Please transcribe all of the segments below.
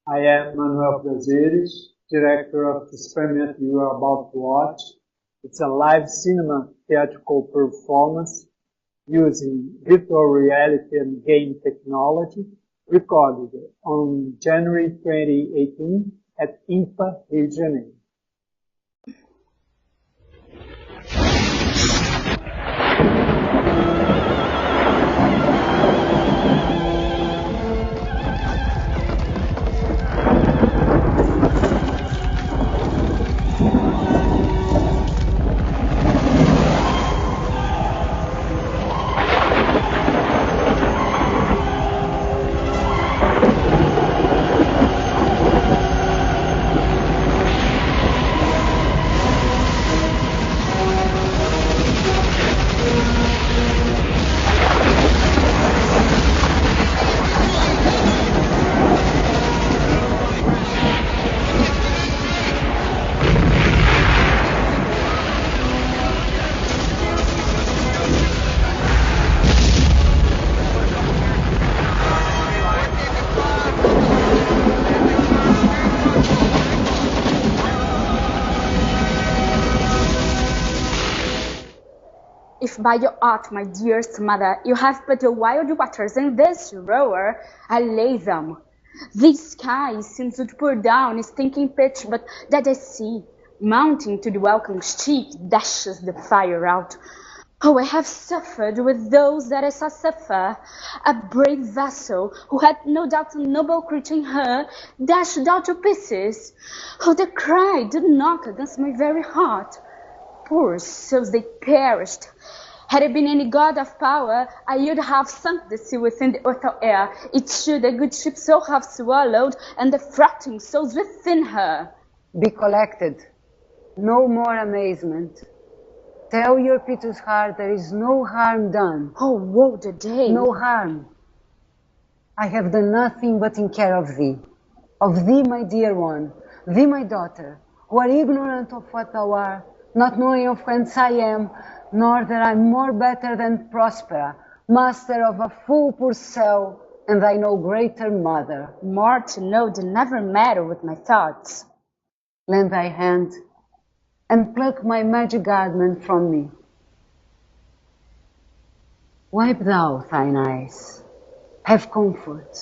I am Manuel, director of the experiment you are about to watch. It's a live cinema theatrical performance using virtual reality and game technology, recorded on January 2018 at IMPA, Rio de Janeiro. If by your art, my dearest mother, you have put the wild waters in this rower, I lay them. The sky seems to pour down stinking pitch, but that I see, mounting to the welcome cheek, dashes the fire out. Oh, I have suffered with those that I saw suffer. A brave vessel, who had no doubt a noble creature in her, dashed out to pieces. Oh, the cry did knock against my very heart. Poor souls, they perished. Had it been any god of power, I would have sunk the sea within the earthly air. It should a good ship so have swallowed, and the fretting souls within her. Be collected. No more amazement. Tell your piteous heart there is no harm done. Oh, woe the day. No harm. I have done nothing but in care of thee. Of thee, my dear one. Thee, my daughter, who are ignorant of what thou art, not knowing of whence I am, nor that I'm more better than Prospera, master of a full Purcell, and thy no greater mother. More to know than never matter with my thoughts. Lend thy hand, and pluck my magic garment from me. Wipe thou thine eyes, have comfort.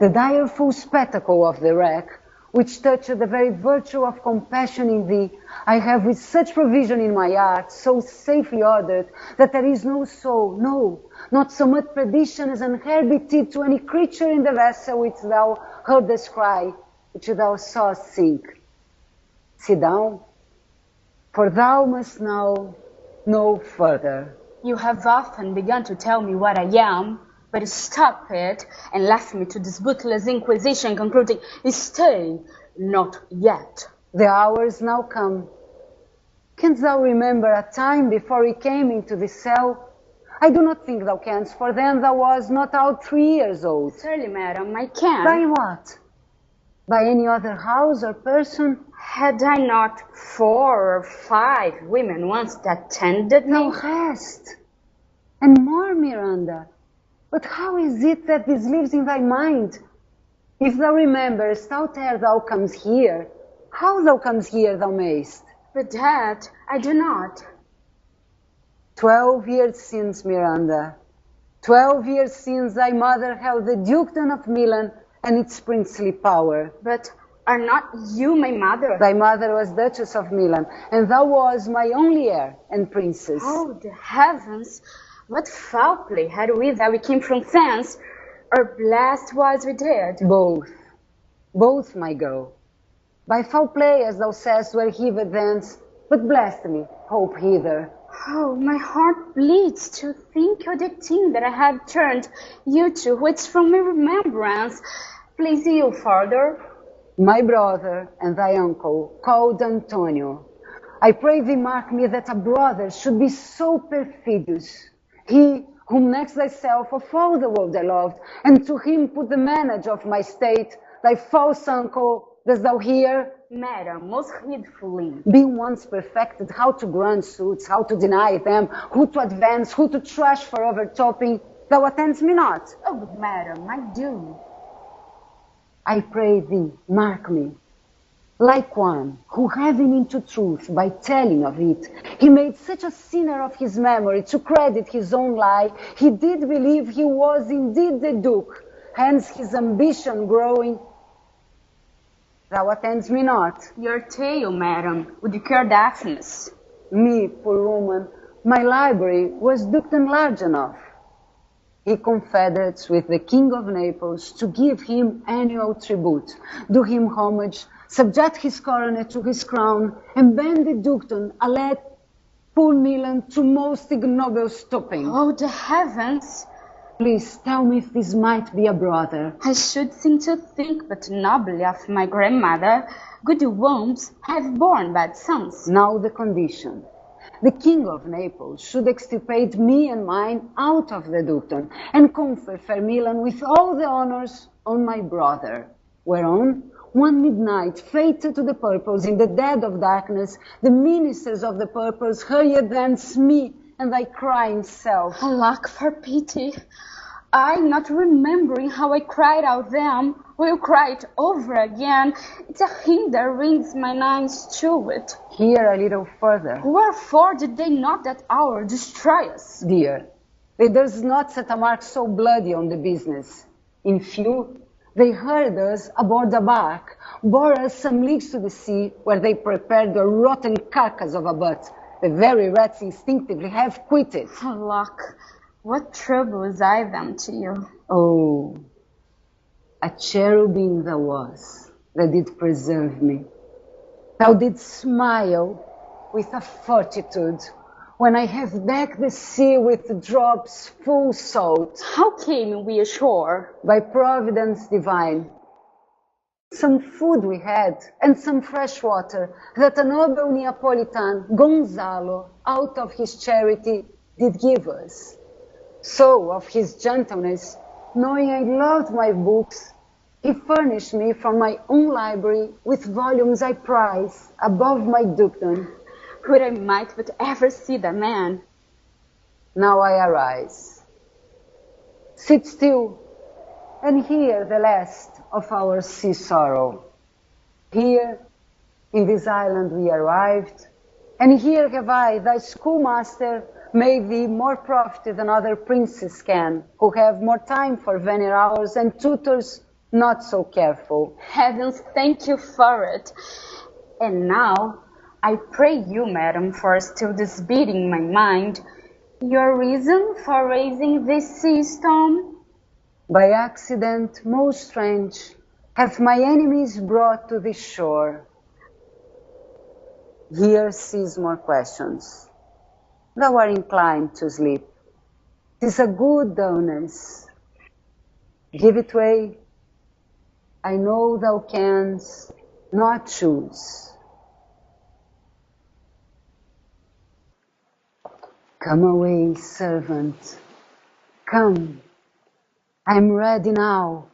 The direful spectacle of the wreck, which touched the very virtue of compassion in thee, I have with such provision in my art, so safely ordered, that there is no soul, no, not so much perdition as an hair beat to any creature in the vessel which thou heardest cry, which thou sawest sink. Sit down, for thou must now know further. You have often begun to tell me what I am, but stop it and left me to this bootless inquisition, concluding, stay, not yet. The hours now come. Canst thou remember a time before we came into this cell? I do not think thou canst, for then thou was not out 3 years old. Certainly, madam, I can. By what? By any other house or person? Had I not 4 or 5 women once that tended me? Thou hast. And more, Miranda. But how is it that this lives in thy mind? If thou rememberest how ere thou comes here, how thou comes here thou mayst. But that I do not. 12 years since, Miranda. 12 years since thy mother held the dukedom of Milan and its princely power. But are not you my mother? Thy mother was Duchess of Milan, and thou was my only heir and princess. Oh, the heavens! What foul play had we that we came from thence, or blessed was we did? Both. Both, my girl. By foul play, as thou sayest, were heaved thence, but blessed me, hope hither. Oh, my heart bleeds to think of the thing that I have turned you to, which from my remembrance please you, father. My brother and thy uncle, called Antonio. I pray thee mark me that a brother should be so perfidious. He, whom next thyself of all the world I loved, and to him put the manage of my state, thy false uncle, dost thou hear? Madam, most heedfully. Being once perfected how to grant suits, how to deny them, who to advance, who to trash for overtopping, thou attends me not. Oh, madam, I do. I pray thee, mark me, like one who, having into truth by telling of it, he made such a sinner of his memory to credit his own lie, he did believe he was indeed the Duke, hence his ambition growing. Thou attends me not. Your tale, madam, would cure deafness. Me, poor woman, my library was Dukedom large enough. He confederates with the King of Naples to give him annual tribute, do him homage, subject his coronet to his crown, and bend the dukedom, a led poor Milan to most ignoble stooping. Oh, the heavens! Please tell me if this might be a brother. I should seem to think but nobly of my grandmother. Good wombs have borne bad sons. Now the condition. The King of Naples should extirpate me and mine out of the dukedom, and confer fair Milan with all the honors on my brother, whereon one midnight, fated to the purpose, in the dead of darkness, the ministers of the purpose hurried thence me and thy crying self. Alack for pity! I, not remembering how I cried out then, will cry it over again. It's a hymn that rings mine eyes to it. Here a little further. Wherefore did they not that hour destroy us? Dear, they durst not set a mark so bloody on the business. In few, they hurried us aboard a bark, bore us some leagues to the sea, where they prepared the rotten carcass of a butt. The very rats instinctively have quitted. Alack, what troubles I them to you? Oh, a cherubim thou was, that did preserve me. Thou didst smile with a fortitude, when I have decked the sea with drops full salt. How came we ashore? By providence divine. Some food we had, and some fresh water, that a noble Neapolitan, Gonzalo, out of his charity, did give us. So, of his gentleness, knowing I loved my books, he furnished me from my own library with volumes I prize above my dukedom. Would I might but ever see the man! Now I arise. Sit still, and hear the last of our sea sorrow. Here, in this island we arrived, and here have I, thy schoolmaster, made thee more profit than other princes can, who have more time for vainer hours, and tutors not so careful. Heavens, thank you for it. And now, I pray you, madam, for still disbeating my mind, your reason for raising this sea storm? By accident most strange, have my enemies brought to this shore. Here cease more questions. Thou art inclined to sleep. 'Tis a good dullness. Give it way. I know thou canst not choose. Come away, servant. Come. I am ready now.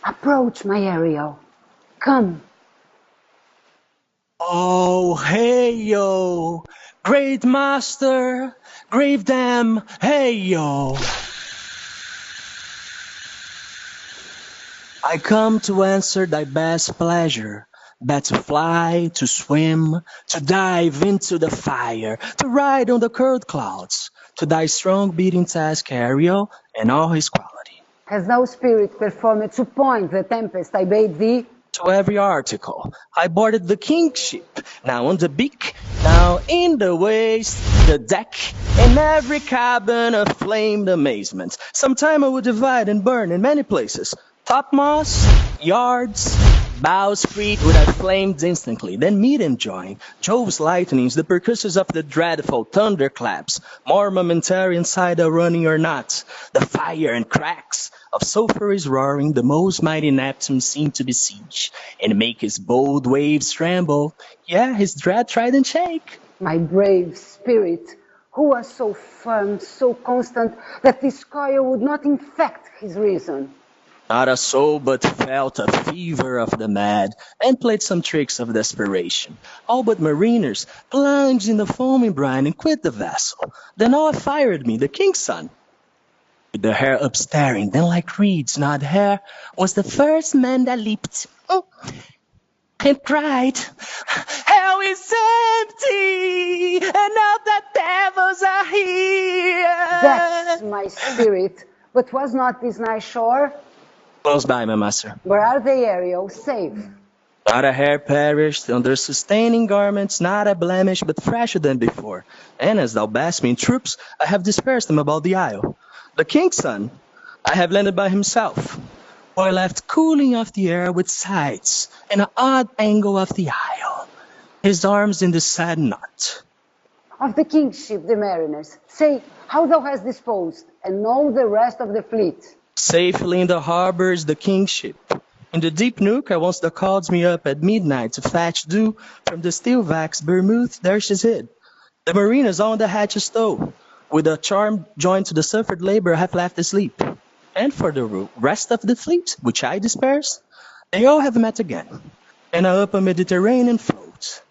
Approach, my Ariel. Come. Oh, hey, yo, great master, grave dam, hey, yo. I come to answer thy best pleasure, bet to fly, to swim, to dive into the fire, to ride on the curled clouds, to thy strong beating task, Ariel, and all his quality. Hast thou spirit performed to point the tempest I bade thee? To every article, I boarded the king's ship, now on the beak, now in the waist, the deck, in every cabin of flamed amazement. Sometime I would divide and burn in many places, topmost, yards, bowsprit would have flamed instantly, then meet and join Jove's lightnings, the percussives of the dreadful thunderclaps, more momentary inside a running or not, the fire and cracks of sulphurous roaring, the most mighty Neptune seemed to besiege, and make his bold waves tremble, yeah, his dread trident shake. My brave spirit, who was so firm, so constant, that this coil would not infect his reason. Not a soul but felt a fever of the mad, and played some tricks of desperation. All but mariners plunged in the foaming brine and quit the vessel. Then all fired me, the king's son. with the hair up staring, then like reeds, not hair, was the first man that leaped. And cried, hell is empty, and now the devils are here. That's my spirit. But was not this nice shore? Close by, my master. Where are they, Ariel? Safe. Not a hair perished, under sustaining garments, not a blemish, but fresher than before. And as thou bast me in troops, I have dispersed them about the isle. The king's son, I have landed by himself, or left cooling off the air with sights, and an odd angle of the isle, his arms in the sad knot. Of the king's ship, the mariners, say how thou hast disposed, and know the rest of the fleet. Safely in the harbor is the king's ship. In the deep nook, I once that calls me up at midnight to fetch dew from the steel vax vermouth, there she's hid. The marinas on the hatch stow, with a charm joined to the suffered labor have left asleep. And for the rest of the fleet, which I disperse, they all have met again, and are up a Mediterranean float,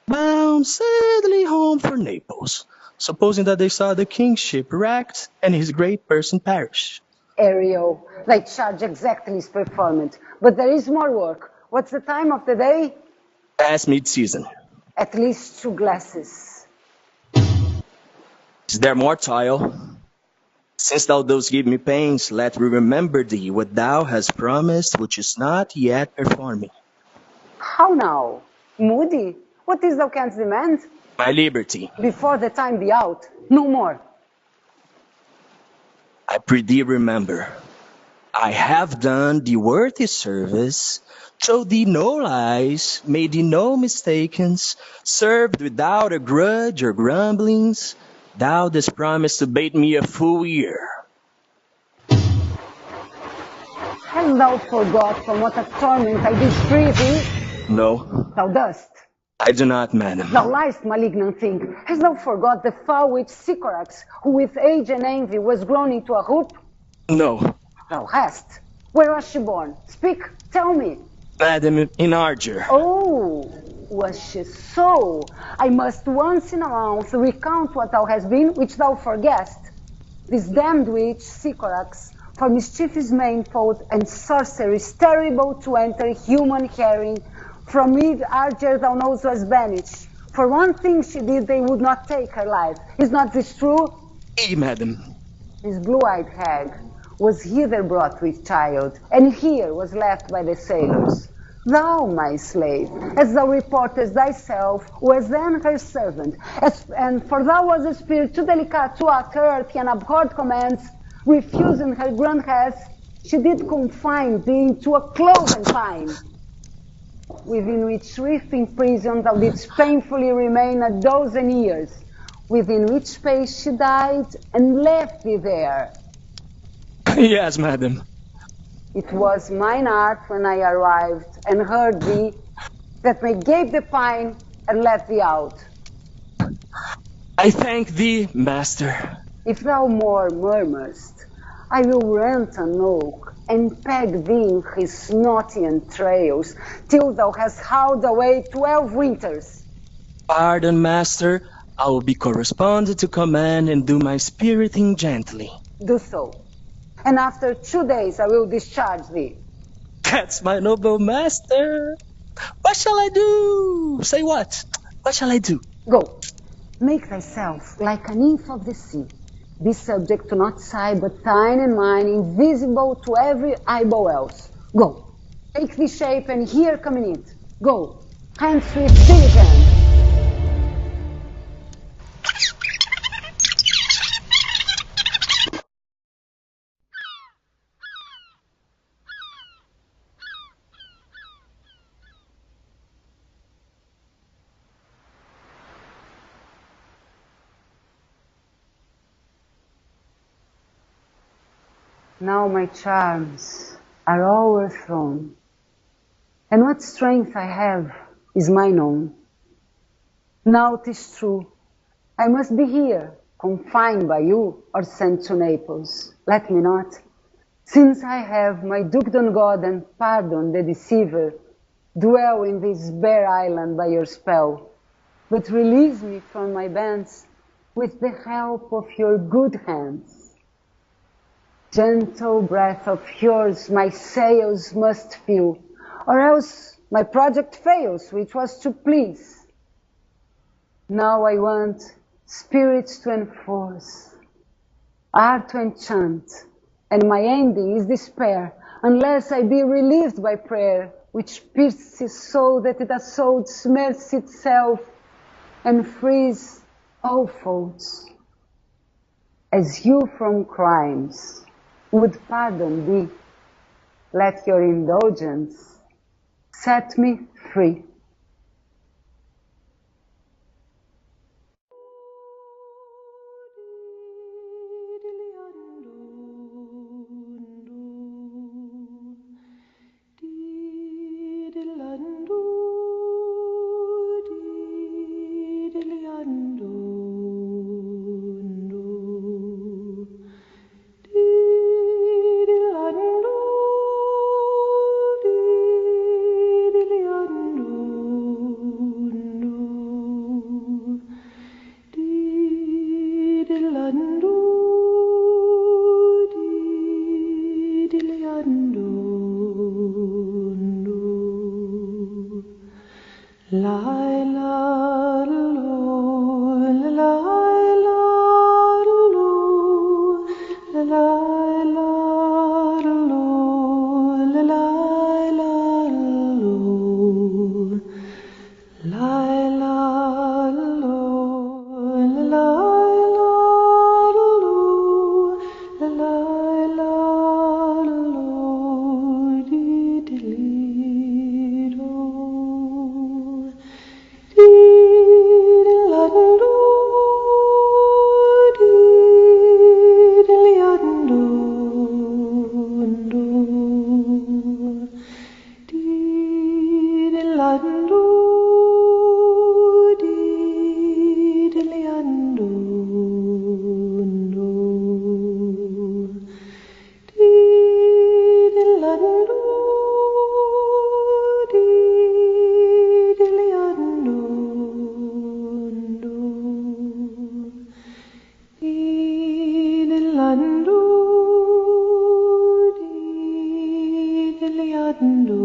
bound sadly home for Naples, supposing that they saw the king's ship wrecked and his great person perish. Ariel, thy charge exactly is performant, but there is more work. What's the time of the day? Past mid-season. At least 2 glasses. Is there more toil? Since thou dost give me pains, let me remember thee what thou hast promised, which is not yet performing. How now? Moody? What is thou canst demand? My liberty. Before the time be out, no more. I pray thee remember, I have done thee worthy service, showed thee no lies, made thee no mistakes, served without a grudge or grumblings. Thou didst promise to bait me a full year. Hast thou forgot from what a torment I did free thee? No, Thou dost. I do not, madam. Thou liest, malignant thing. Hast thou forgot the foul witch Sycorax, who with age and envy was grown into a hoop? No, Thou hast. Where was she born? Speak, tell me. madam, in Arger. Oh, was she so? I must once in a month recount what thou hast been, which thou forgest. This damned witch, Sycorax, for mischievous manifold and sorceries terrible to enter human hearing, from mid Arger thou knowest was banished. For one thing she did, they would not take her life. Is not this true? Ay, madam. This blue-eyed hag was hither brought with child, and here was left by the sailors. Thou, my slave, as thou reportest thyself, was then her servant, and for thou was a spirit too delicate to act her earthly and abhorred commands, refusing her grand hest, she did confine thee into a cloven pine, within which reefing prison thou didst painfully remain 12 years, within which space she died and left thee there. Yes, madam. It was mine art when I arrived and heard thee that me gave the pine and let thee out. I thank thee, master. If thou more murmurest, I will rent an oak and peg thee in his snotty entrails till thou hast howled away 12 winters. Pardon, master. I will be corresponded to command and do my spiriting gently. Do so. And after 2 days I will discharge thee. That's my noble master. What shall I do? Say what? What shall I do? Go. Make thyself like a nymph of the sea. Be subject to not sight but thine and mine, invisible to every eyeball else. Go. Take this shape and here come in it. Go. Hands with diligence. Now my charms are all o'erthrown, and what strength I have is mine own. Now 'tis true, I must be here, confined by you, or sent to Naples. Let me not, since I have my dukedom God and pardon the deceiver, dwell in this bare island by your spell, but release me from my bands with the help of your good hands. Gentle breath of yours my sails must fill, or else my project fails, which was to please. Now I want spirits to enforce, art to enchant, and my ending is despair, unless I be relieved by prayer, which pierces so that the soul smells itself and frees all faults. As you from crimes would pardon thee, let your indulgence set me free. Lando.